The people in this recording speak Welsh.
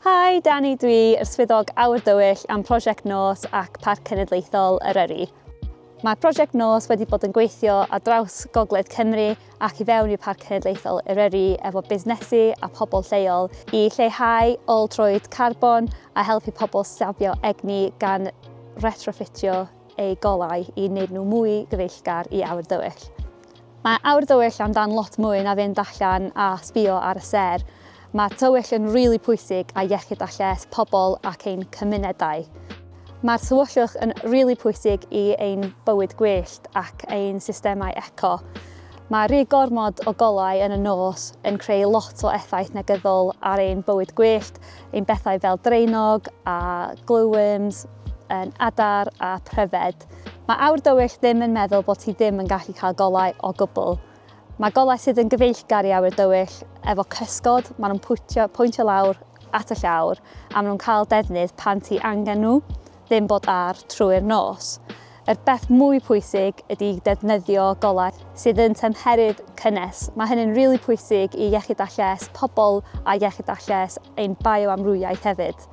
Hi, Dani dwi, Swyddog Awyr Dywyll am prosiect nos ac parc cenhedlaethol Eryri. Mae prosiect nos wedi bod yn gweithio ar draws gogledd Cymru ac i fewn i'r parc cenhedlaethol Eryri efo busnesu a pobl lleol i leihau ôl-troed carbon a helpu pobl safio egni gan retrofitio eu golau i wneud nhw mwy gyfeillgar i Awyr Dywyll. Mae Awyr Dywyll amdan lot mwy na fynd allan a sbïo ar y ser. Mae tywyll yn rili pwysig a iechyd a lles pobl ac ein cymunedau. Mae'r tywyllwch yn rili pwysig i ein bywyd gwyllt ac ein systemau eco. Mae rhy gormod o golau yn y nos yn creu lot o effaith negyddol ar ein bywyd gwyllt, ein bethau fel dreinog a glowworms, yn adar a pryfed. Mae Awyr Dywyll ddim yn meddwl bod ti ddim yn gallu cael golau o gwbl. Mae golau sydd yn gyfeillgar i Awyr Dywyll efo cysgod, maen nhw'n pwyntio lawr at y llawr a maen nhw'n cael defnydd pan ti angen nhw, ddim bod ar trwy'r nos. Yr beth mwy pwysig ydy defnyddio golau sydd yn tymheredd cynnes. Mae hynny'n rili pwysig i iechyd a lles pobl a iechyd a lles ein bioamrywiaeth hefyd.